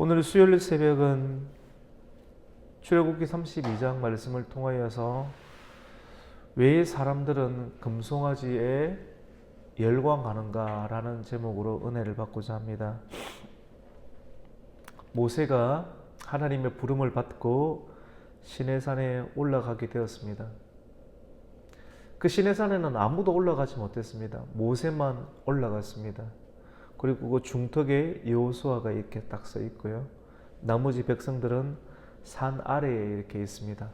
오늘 수요일 새벽은 출애굽기 32장 말씀을 통하여서 왜 사람들은 금송아지에 열광하는가 라는 제목으로 은혜를 받고자 합니다. 모세가 하나님의 부름을 받고 시내산에 올라가게 되었습니다. 그 시내산에는 아무도 올라가지 못했습니다. 모세만 올라갔습니다. 그리고 그 중턱에 여호수아가 이렇게 딱 서 있고요. 나머지 백성들은 산 아래에 이렇게 있습니다.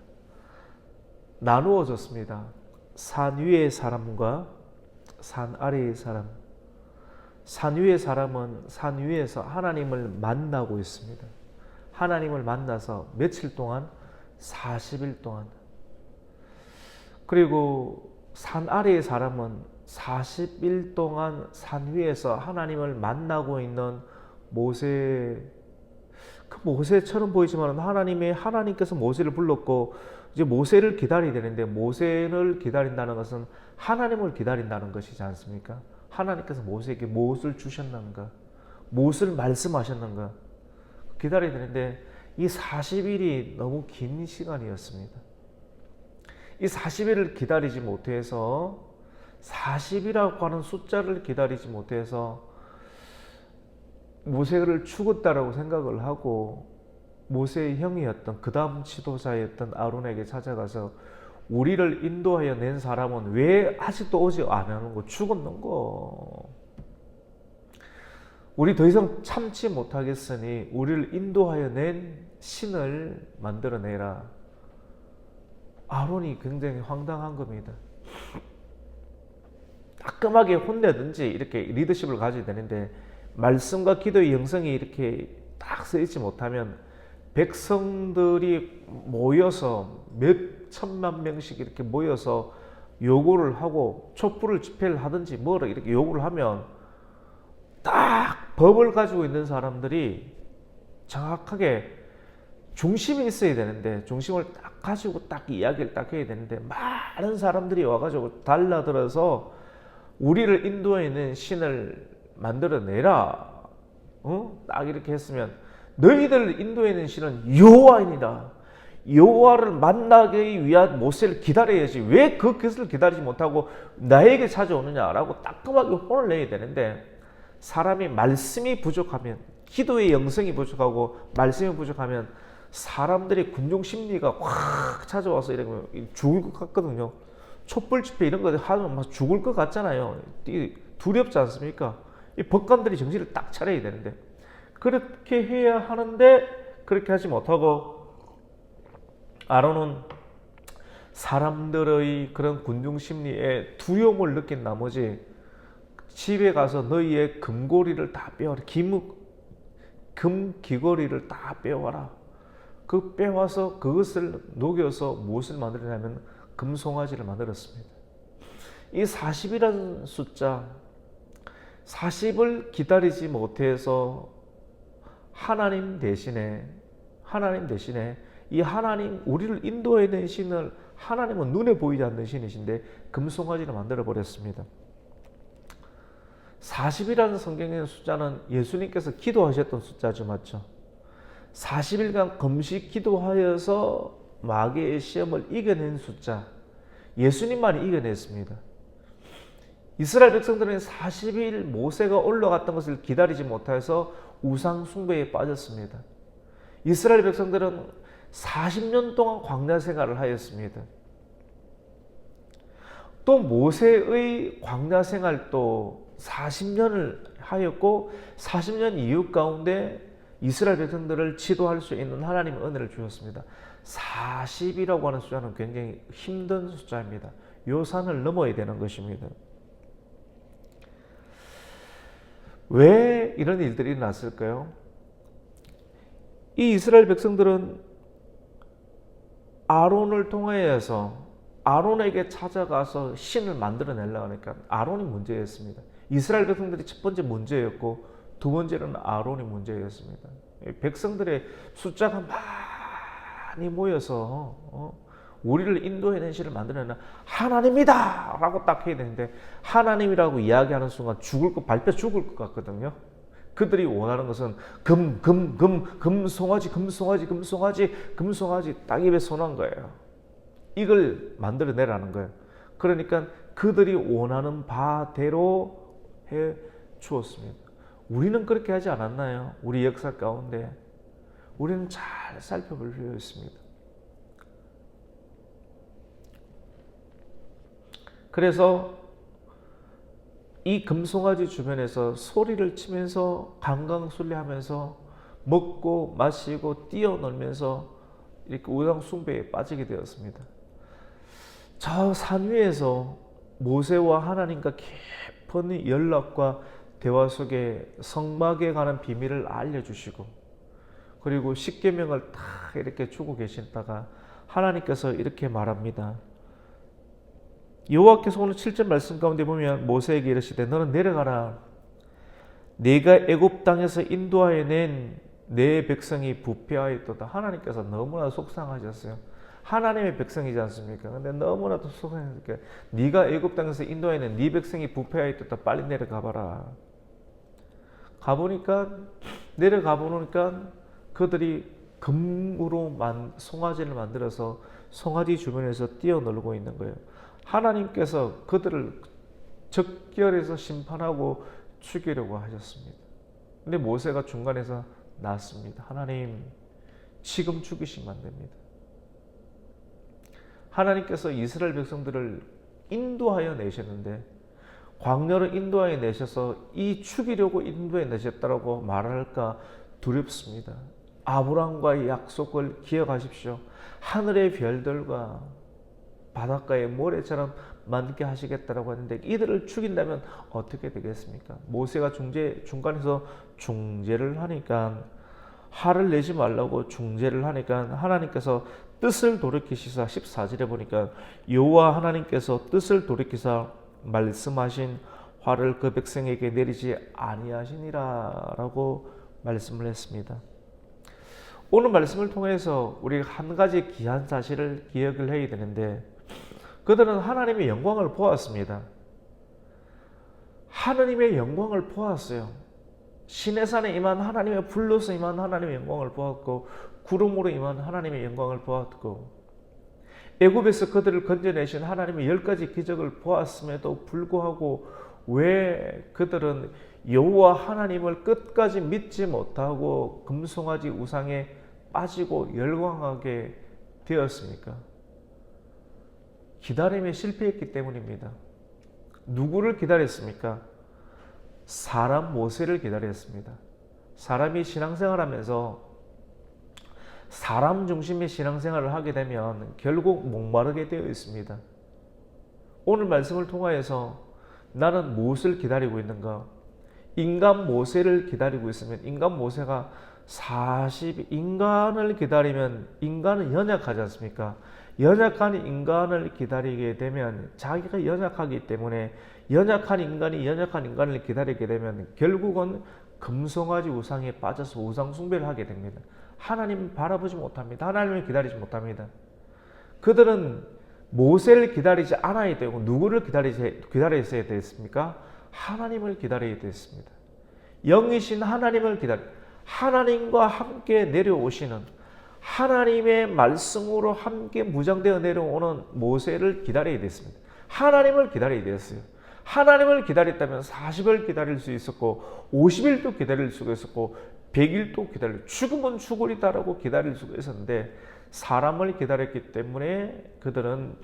나누어졌습니다. 산 위의 사람과 산 아래의 사람. 산 위의 사람은 산 위에서 하나님을 만나고 있습니다. 하나님을 만나서 며칠 동안 40일 동안. 그리고 산 아래의 사람은 40일 동안 산 위에서 하나님을 만나고 있는 모세, 그 모세처럼 보이지만 하나님께서 모세를 불렀고 이제 모세를 기다려야 되는데, 모세를 기다린다는 것은 하나님을 기다린다는 것이지 않습니까? 하나님께서 모세에게 무엇을 주셨는가, 무엇을 말씀하셨는가 기다려야 되는데, 이 40일이 너무 긴 시간이었습니다. 이 40일을 기다리지 못해서, 40이라고 하는 숫자를 기다리지 못해서 모세를 죽었다라고 생각을 하고, 모세의 형이었던 그 다음 지도자였던 아론에게 찾아가서 우리를 인도하여 낸 사람은 왜 아직도 오지 않는 거, 죽었는 거, 우리 더 이상 참지 못하겠으니 우리를 인도하여 낸 신을 만들어내라. 아론이 굉장히 황당한 겁니다. 따끔하게 혼내든지 이렇게 리더십을 가져야 되는데, 말씀과 기도의 영성이 이렇게 딱 서있지 못하면 백성들이 모여서 몇 천만 명씩 이렇게 모여서 요구를 하고 촛불을 집회를 하든지 뭐를 이렇게 요구를 하면, 딱 법을 가지고 있는 사람들이 정확하게 중심이 있어야 되는데, 중심을 딱 가지고 딱 이야기를 딱 해야 되는데, 많은 사람들이 와가지고 달라들어서 우리를 인도해 있는 신을 만들어내라, 딱 이렇게 했으면, 너희들을 인도해 있는 신은 여호와이니라, 여호와를 만나기 위한 모세를 기다려야지 왜 그 것을 기다리지 못하고 나에게 찾아오느냐라고 따끔하게 혼을 내야 되는데, 사람이 말씀이 부족하면, 기도의 영성이 부족하고 말씀이 부족하면 사람들의 군중 심리가 확 찾아와서 이러면 죽을 것 같거든요. 촛불 집회 이런 거 하면 막 죽을 것 같잖아요. 두렵지 않습니까? 이 법관들이 정신을 딱 차려야 되는데, 그렇게 해야 하는데 그렇게 하지 못하고, 아론은 사람들의 그런 군중 심리에 두려움을 느낀 나머지 집에 가서 너희의 금고리를 다 빼와라. 금 귀걸이를 다 빼와라. 그 빼와서 그것을 녹여서 무엇을 만들었냐면 금송아지를 만들었습니다. 이 40이라는 숫자, 40을 기다리지 못해서 하나님 대신에 이 하나님, 우리를 인도해야 되는 신을, 하나님은 눈에 보이지 않는 신이신데 금송아지를 만들어 버렸습니다. 40이라는 성경의 숫자는 예수님께서 기도하셨던 숫자죠, 맞죠? 40일간 금식 기도하여서 마귀의 시험을 이겨낸 숫자, 예수님만이 이겨냈습니다. 이스라엘 백성들은 40일 모세가 올라갔던 것을 기다리지 못해서 우상 숭배에 빠졌습니다. 이스라엘 백성들은 40년 동안 광야 생활을 하였습니다. 또 모세의 광야 생활도 40년을 하였고, 40년 이후 가운데 이스라엘 백성들을 지도할 수 있는 하나님의 은혜를 주셨습니다. 40이라고 하는 숫자는 굉장히 힘든 숫자입니다. 요 산을 넘어야 되는 것입니다. 왜 이런 일들이 일어났을까요? 이 이스라엘 백성들은 아론을 통하여서 아론에게 찾아가서 신을 만들어내려고 하니까 아론이 문제였습니다. 이스라엘 백성들이 첫 번째 문제였고, 두 번째는 아론이 문제였습니다. 백성들의 숫자가 많이 모여서 우리를 인도해낸 신을 만들어내는 하나님이다 라고 딱 해야 되는데, 하나님이라고 이야기하는 순간 발표 죽을 것 같거든요. 그들이 원하는 것은 금송아지 딱 입에 손한 거예요. 이걸 만들어내라는 거예요. 그러니까 그들이 원하는 바대로 해 주었습니다. 우리는 그렇게 하지 않았나요? 우리 역사 가운데 우리는 잘 살펴볼 필요가 있습니다. 그래서 이 금송아지 주변에서 소리를 치면서 강강술래하면서 먹고 마시고 뛰어놀면서 이렇게 우상 숭배에 빠지게 되었습니다. 저 산 위에서 모세와 하나님과 깊은 연락과 대화 속에 성막에 관한 비밀을 알려주시고, 그리고 십계명을 다 이렇게 주고 계시다가 하나님께서 이렇게 말합니다. 여호와께서 오늘 7절 말씀 가운데 보면 모세에게 이르시되 너는 내려가라. 네가 애굽 땅에서 인도하여 낸 내 백성이 부패하였도다. 하나님께서 너무나 속상하셨어요. 하나님의 백성이지 않습니까? 근데 너무나도 속상하니까 네가 애굽 땅에서 인도하여 낸 네 백성이 부패하였도다. 빨리 내려가 봐라. 내려가 보니까 그들이 금으로 송아지를 만들어서 송아지 주변에서 뛰어놀고 있는 거예요. 하나님께서 그들을 적결해서 심판하고 죽이려고 하셨습니다. 근데 모세가 중간에서 나왔습니다. 하나님, 지금 죽이시면 안 됩니다. 하나님께서 이스라엘 백성들을 인도하여 내셨는데, 광야로 인도하여 내셔서 이 죽이려고 인도해 내셨다고 말할까 두렵습니다. 아브라함과의 약속을 기억하십시오. 하늘의 별들과 바닷가의 모래처럼 많게 하시겠다라고 하는데 이들을 죽인다면 어떻게 되겠습니까? 모세가 중간에서 중재를 하니까, 화를 내지 말라고 중재를 하니까 하나님께서 뜻을 돌이키시사 14절에 보니까 여호와 하나님께서 뜻을 돌이키사 말씀하신 화를 그 백성에게 내리지 아니하시니라 라고 말씀을 했습니다. 오늘 말씀을 통해서 우리가 한 가지 귀한 사실을 기억을 해야 되는데, 그들은 하나님의 영광을 보았습니다. 하나님의 영광을 보았어요. 시내산에 임한 하나님의 불로서 임한 하나님의 영광을 보았고, 구름으로 임한 하나님의 영광을 보았고, 애굽에서 그들을 건져내신 하나님의 10가지 기적을 보았음에도 불구하고 왜 그들은 여호와 하나님을 끝까지 믿지 못하고 금송아지 우상에 빠지고 열광하게 되었습니까? 기다림에 실패했기 때문입니다. 누구를 기다렸습니까? 사람 모세를 기다렸습니다. 사람이 신앙생활하면서 사람 중심의 신앙생활을 하게 되면 결국 목마르게 되어 있습니다. 오늘 말씀을 통하여서 나는 무엇을 기다리고 있는가? 인간 모세를 기다리고 있으면, 인간 모세가 인간을 기다리면 인간은 연약하지 않습니까? 연약한 인간을 기다리게 되면 자기가 연약하기 때문에 연약한 인간을 기다리게 되면 결국은 금송아지 우상에 빠져서 우상 숭배를 하게 됩니다. 하나님 바라보지 못합니다. 하나님을 기다리지 못합니다. 그들은 모세를 기다리지 않아야 되고 누구를 기다려야 됐습니까? 하나님을 기다려야 됐습니다. 영이신 하나님을 하나님과 함께 내려오시는, 하나님의 말씀으로 함께 무장되어 내려오는 모세를 기다려야 됐습니다. 하나님을 기다려야 됐어요. 하나님을 기다렸다면 40일 기다릴 수 있었고 50일도 기다릴 수가 있었고 100일도 죽으면 죽으리다라고 기다릴 수가 있었는데, 사람을 기다렸기 때문에 그들은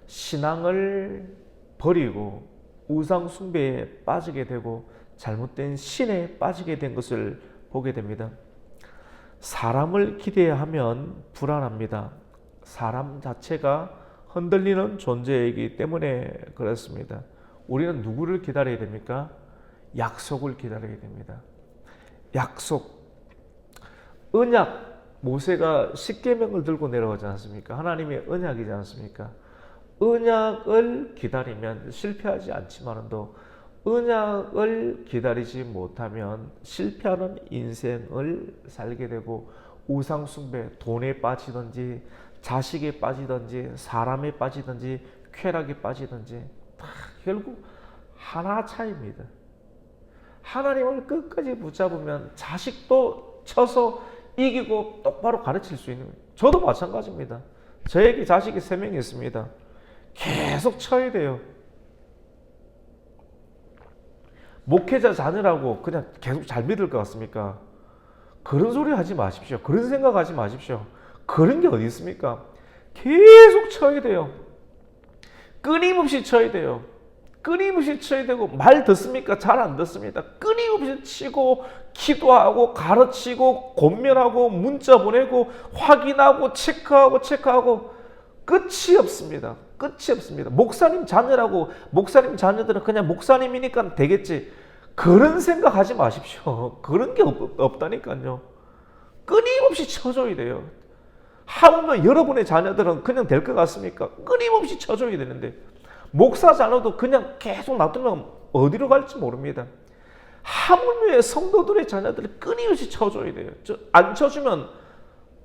신앙을 버리고 우상 숭배에 빠지게 되고 잘못된 신에 빠지게 된 것을 보게 됩니다. 사람을 기대하면 불안합니다. 사람 자체가 흔들리는 존재이기 때문에 그렇습니다. 우리는 누구를 기다려야 됩니까? 약속을 기다려야 됩니다. 약속, 언약. 모세가 십계명을 들고 내려오지 않습니까? 하나님의 언약이지 않습니까? 언약을 기다리면 실패하지 않지만도 언약을 기다리지 못하면 실패하는 인생을 살게 되고 우상 숭배, 돈에 빠지든지 자식에 빠지든지 사람에 빠지든지 쾌락에 빠지든지 다 결국 하나 차이입니다. 하나님을 끝까지 붙잡으면 자식도 쳐서 이기고 똑바로 가르칠 수 있는 거예요. 저도 마찬가지입니다. 저에게 자식이 3명이 있습니다. 계속 쳐야 돼요. 목회자 자녀라고 그냥 계속 잘 믿을 것 같습니까? 그런 소리 하지 마십시오. 그런 생각하지 마십시오. 그런 게 어디 있습니까? 계속 쳐야 돼요. 끊임없이 쳐야 돼요. 끊임없이 쳐야 되고, 말 듣습니까? 잘 안 듣습니다. 끊임없이 치고 기도하고 가르치고 권면하고 문자 보내고 확인하고 체크하고 끝이 없습니다. 끝이 없습니다. 목사님 자녀라고, 목사님 자녀들은 그냥 목사님이니까 되겠지, 그런 생각하지 마십시오. 그런 게 없다니까요. 끊임없이 쳐줘야 돼요. 하물며 여러분의 자녀들은 그냥 될 것 같습니까? 끊임없이 쳐줘야 되는데, 목사 자녀도 그냥 계속 놔두면 어디로 갈지 모릅니다. 하물며 성도들의 자녀들을 끊임없이 쳐줘야 돼요. 안 쳐주면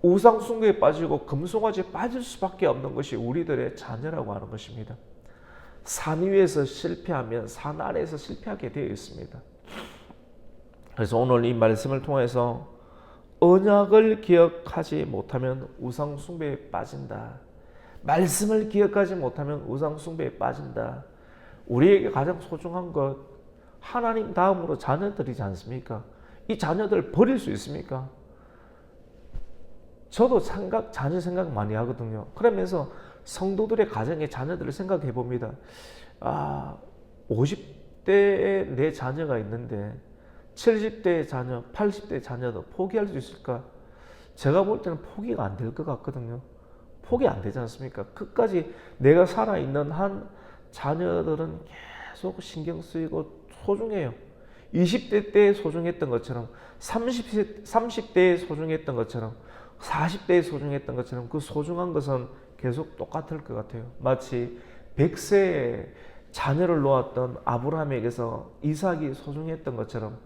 우상숭배에 빠지고 금송아지에 빠질 수밖에 없는 것이 우리들의 자녀라고 하는 것입니다. 산 위에서 실패하면 산 아래에서 실패하게 되어 있습니다. 그래서 오늘 이 말씀을 통해서 언약을 기억하지 못하면 우상숭배에 빠진다. 말씀을 기억하지 못하면 우상숭배에 빠진다. 우리에게 가장 소중한 것, 하나님 다음으로 자녀들이지 않습니까? 이 자녀들 버릴 수 있습니까? 저도 자녀 생각 많이 하거든요. 그러면서 성도들의 가정의 자녀들을 생각해 봅니다. 50대에 내 자녀가 있는데 70대의 자녀, 80대의 자녀도 포기할 수 있을까? 제가 볼 때는 포기가 안 될 것 같거든요. 포기 안 되지 않습니까? 끝까지 내가 살아있는 한 자녀들은 계속 신경 쓰이고 소중해요. 20대 때 소중했던 것처럼, 30대에 소중했던 것처럼, 40대에 소중했던 것처럼 그 소중한 것은 계속 똑같을 것 같아요. 마치 100세에 자녀를 놓았던 아브라함에게서 이삭이 소중했던 것처럼,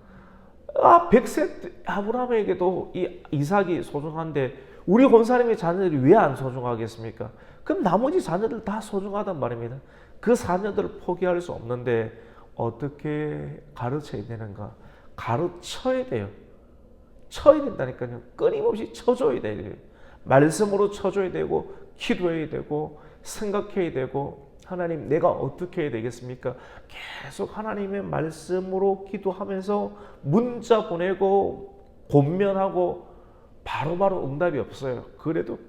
100세 아브라함에게도 이 이삭이 소중한데 우리 권사님의 자녀들이 왜 안 소중하겠습니까? 그럼 나머지 자녀들 다 소중하단 말입니다. 그 자녀들을 포기할 수 없는데 어떻게 가르쳐야 되는가? 가르쳐야 돼요. 쳐야 된다니까요. 끊임없이 쳐줘야 돼요. 말씀으로 쳐줘야 되고, 기도해야 되고, 생각해야 되고, 하나님 내가 어떻게 해야 되겠습니까? 계속 하나님의 말씀으로 기도하면서 문자 보내고 권면하고 바로바로 응답이 없어요. 그래도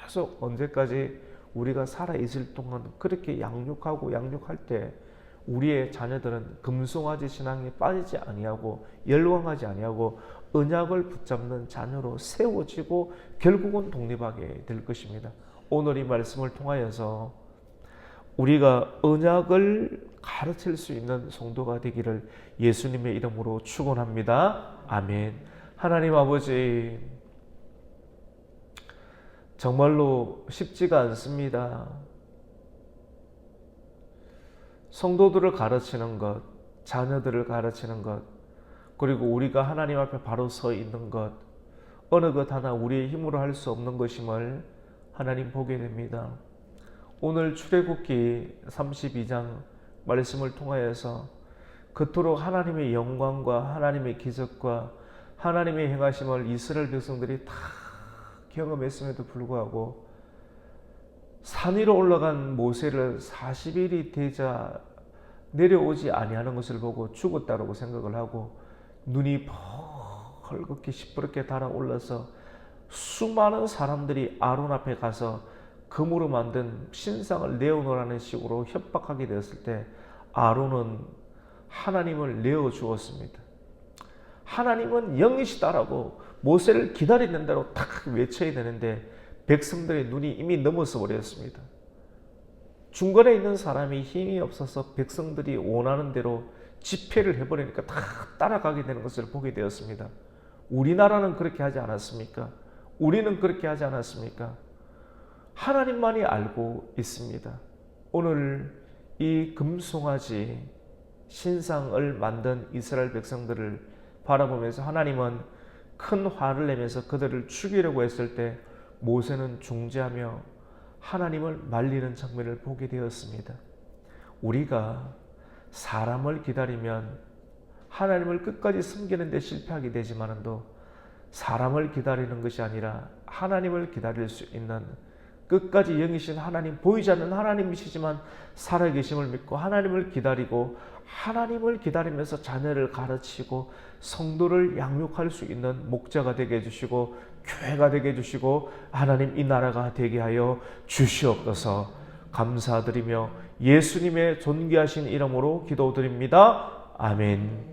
계속 언제까지 우리가 살아있을 동안 그렇게 양육할 때 우리의 자녀들은 금송아지 신앙에 빠지지 아니하고 열광하지 아니하고 언약을 붙잡는 자녀로 세워지고 결국은 독립하게 될 것입니다. 오늘 이 말씀을 통하여서 우리가 언약을 가르칠 수 있는 성도가 되기를 예수님의 이름으로 축원합니다. 아멘. 하나님 아버지, 정말로 쉽지가 않습니다. 성도들을 가르치는 것, 자녀들을 가르치는 것, 그리고 우리가 하나님 앞에 바로 서 있는 것, 어느 것 하나 우리의 힘으로 할 수 없는 것임을 하나님 보게 됩니다. 오늘 출애굽기 32장 말씀을 통하여서 그토록 하나님의 영광과 하나님의 기적과 하나님의 행하심을 이스라엘 백성들이 다 경험했음에도 불구하고 산 위로 올라간 모세를 40일이 되자 내려오지 아니하는 것을 보고 죽었다고 생각을 하고 눈이 벌겋게 시퍼렇게 달아올라서 수많은 사람들이 아론 앞에 가서 금으로 만든 신상을 내어놓으라는 식으로 협박하게 되었을 때 아론은 하나님을 내어 주었습니다. 하나님은 영이시다라고 모세를 기다리는 대로 탁 외쳐야 되는데 백성들의 눈이 이미 넘어서 버렸습니다. 중간에 있는 사람이 힘이 없어서 백성들이 원하는 대로 집회를 해버리니까 다 따라가게 되는 것을 보게 되었습니다. 우리나라는 그렇게 하지 않았습니까? 우리는 그렇게 하지 않았습니까? 하나님만이 알고 있습니다. 오늘 이 금송아지 신상을 만든 이스라엘 백성들을 바라보면서 하나님은 큰 화를 내면서 그들을 죽이려고 했을 때 모세는 중재하며 하나님을 말리는 장면을 보게 되었습니다. 우리가 사람을 기다리면 하나님을 끝까지 섬기는 데 실패하게 되지만도 사람을 기다리는 것이 아니라 하나님을 기다릴 수 있는 끝까지 영이신 하나님, 보이지 않는 하나님이시지만 살아계심을 믿고 하나님을 기다리고 하나님을 기다리면서 자녀를 가르치고 성도를 양육할 수 있는 목자가 되게 해주시고 교회가 되게 해주시고 하나님 이 나라가 되게 하여 주시옵소서. 감사드리며 예수님의 존귀하신 이름으로 기도드립니다. 아멘.